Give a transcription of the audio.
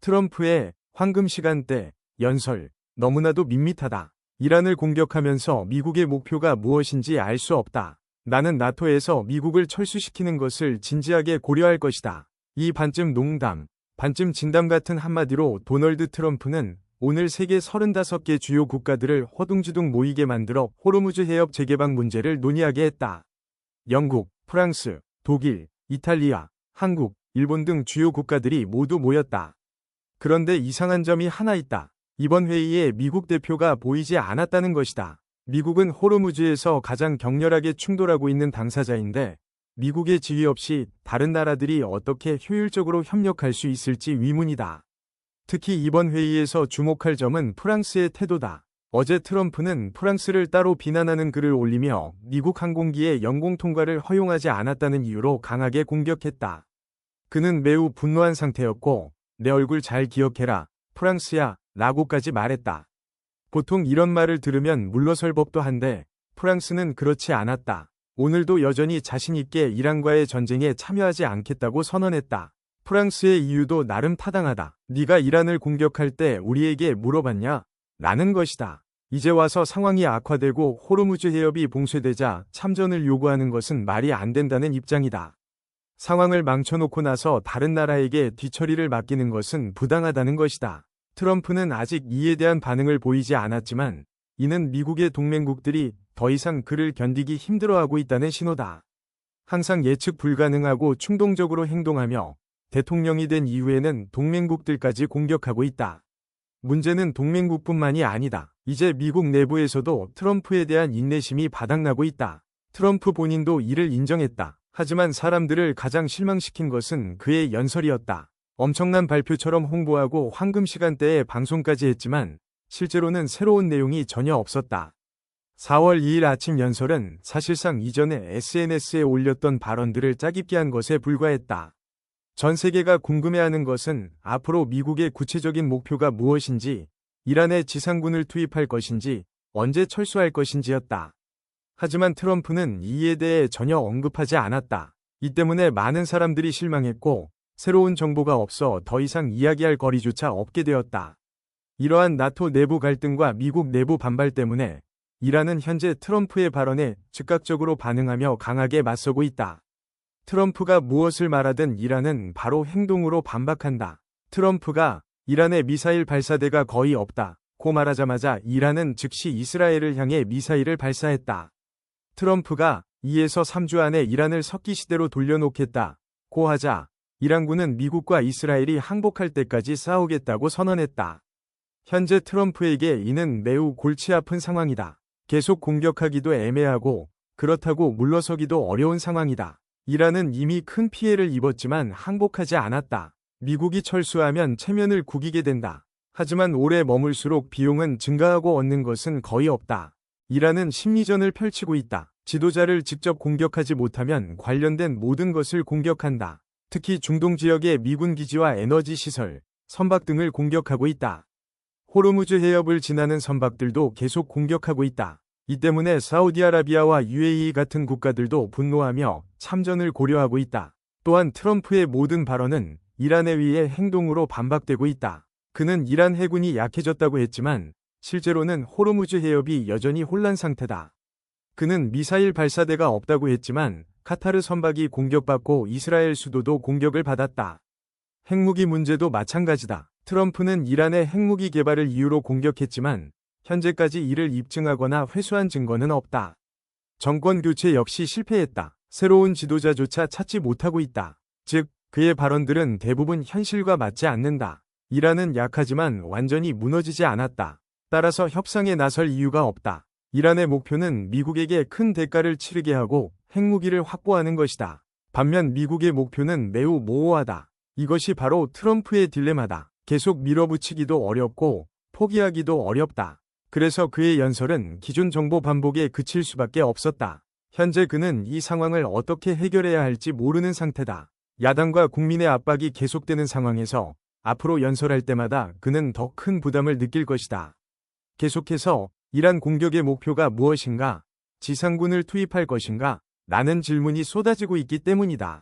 트럼프의 황금 시간대, 연설, 너무나도 밋밋하다. 이란을 공격하면서 미국의 목표가 무엇인지 알 수 없다. 나는 나토에서 미국을 철수시키는 것을 진지하게 고려할 것이다. 이 반쯤 농담, 반쯤 진담 같은 한마디로 도널드 트럼프는 오늘 세계 35개 주요 국가들을 허둥지둥 모이게 만들어 호르무즈 해협 재개방 문제를 논의하게 했다. 영국, 프랑스, 독일, 이탈리아, 한국, 일본 등 주요 국가들이 모두 모였다. 그런데 이상한 점이 하나 있다. 이번 회의에 미국 대표가 보이지 않았다는 것이다. 미국은 호르무즈에서 가장 격렬하게 충돌하고 있는 당사자인데 미국의 지휘 없이 다른 나라들이 어떻게 효율적으로 협력할 수 있을지 의문이다. 특히 이번 회의에서 주목할 점은 프랑스의 태도다. 어제 트럼프는 프랑스를 따로 비난하는 글을 올리며 미국 항공기의 영공 통과를 허용하지 않았다는 이유로 강하게 공격했다. 그는 매우 분노한 상태였고 내 얼굴 잘 기억해라, 프랑스야, 라고까지 말했다. 보통 이런 말을 들으면 물러설 법도 한데 프랑스는 그렇지 않았다. 오늘도 여전히 자신있게 이란과의 전쟁에 참여하지 않겠다고 선언했다. 프랑스의 이유도 나름 타당하다. 네가 이란을 공격할 때 우리에게 물어봤냐? 라는 것이다. 이제 와서 상황이 악화되고 호르무즈 해협이 봉쇄되자 참전을 요구하는 것은 말이 안 된다는 입장이다. 상황을 망쳐놓고 나서 다른 나라에게 뒤처리를 맡기는 것은 부당하다는 것이다. 트럼프는 아직 이에 대한 반응을 보이지 않았지만 이는 미국의 동맹국들이 더 이상 그를 견디기 힘들어하고 있다는 신호다. 항상 예측 불가능하고 충동적으로 행동하며 대통령이 된 이후에는 동맹국들까지 공격하고 있다. 문제는 동맹국뿐만이 아니다. 이제 미국 내부에서도 트럼프에 대한 인내심이 바닥나고 있다. 트럼프 본인도 이를 인정했다. 하지만 사람들을 가장 실망시킨 것은 그의 연설이었다. 엄청난 발표처럼 홍보하고 황금 시간대에 방송까지 했지만 실제로는 새로운 내용이 전혀 없었다. 4월 2일 아침 연설은 사실상 이전에 SNS에 올렸던 발언들을 짜깁기 한 것에 불과했다. 전 세계가 궁금해하는 것은 앞으로 미국의 구체적인 목표가 무엇인지, 이란에 지상군을 투입할 것인지, 언제 철수할 것인지였다. 하지만 트럼프는 이에 대해 전혀 언급하지 않았다. 이 때문에 많은 사람들이 실망했고 새로운 정보가 없어 더 이상 이야기할 거리조차 없게 되었다. 이러한 나토 내부 갈등과 미국 내부 반발 때문에 이란은 현재 트럼프의 발언에 즉각적으로 반응하며 강하게 맞서고 있다. 트럼프가 무엇을 말하든 이란은 바로 행동으로 반박한다. 트럼프가 이란의 미사일 발사대가 거의 없다 고 말하자마자 이란은 즉시 이스라엘을 향해 미사일을 발사했다. 트럼프가 2에서 3주 안에 이란을 석기시대로 돌려놓겠다 고 하자 이란군은 미국과 이스라엘이 항복할 때까지 싸우겠다고 선언했다. 현재 트럼프에게 이는 매우 골치 아픈 상황이다. 계속 공격하기도 애매하고 그렇다고 물러서기도 어려운 상황이다. 이란은 이미 큰 피해를 입었지만 항복하지 않았다. 미국이 철수하면 체면을 구기게 된다. 하지만 오래 머물수록 비용은 증가하고 얻는 것은 거의 없다. 이란은 심리전을 펼치고 있다. 지도자를 직접 공격하지 못하면 관련된 모든 것을 공격한다. 특히 중동 지역의 미군 기지와 에너지 시설, 선박 등을 공격하고 있다. 호르무즈 해협을 지나는 선박들도 계속 공격하고 있다. 이 때문에 사우디아라비아와 UAE 같은 국가들도 분노하며 참전을 고려하고 있다. 또한 트럼프의 모든 발언은 이란에 의해 행동으로 반박되고 있다. 그는 이란 해군이 약해졌다고 했지만 실제로는 호르무즈 해협이 여전히 혼란 상태다. 그는 미사일 발사대가 없다고 했지만 카타르 선박이 공격받고 이스라엘 수도도 공격을 받았다. 핵무기 문제도 마찬가지다. 트럼프는 이란의 핵무기 개발을 이유로 공격했지만 현재까지 이를 입증하거나 회수한 증거는 없다. 정권 교체 역시 실패했다. 새로운 지도자조차 찾지 못하고 있다. 즉, 그의 발언들은 대부분 현실과 맞지 않는다. 이란은 약하지만 완전히 무너지지 않았다. 따라서 협상에 나설 이유가 없다. 이란의 목표는 미국에게 큰 대가를 치르게 하고 핵무기를 확보하는 것이다. 반면 미국의 목표는 매우 모호하다. 이것이 바로 트럼프의 딜레마다. 계속 밀어붙이기도 어렵고 포기하기도 어렵다. 그래서 그의 연설은 기존 정보 반복에 그칠 수밖에 없었다. 현재 그는 이 상황을 어떻게 해결해야 할지 모르는 상태다. 야당과 국민의 압박이 계속되는 상황에서 앞으로 연설할 때마다 그는 더 큰 부담을 느낄 것이다. 계속해서 이란 공격의 목표가 무엇인가? 지상군을 투입할 것인가? 라는 질문이 쏟아지고 있기 때문이다.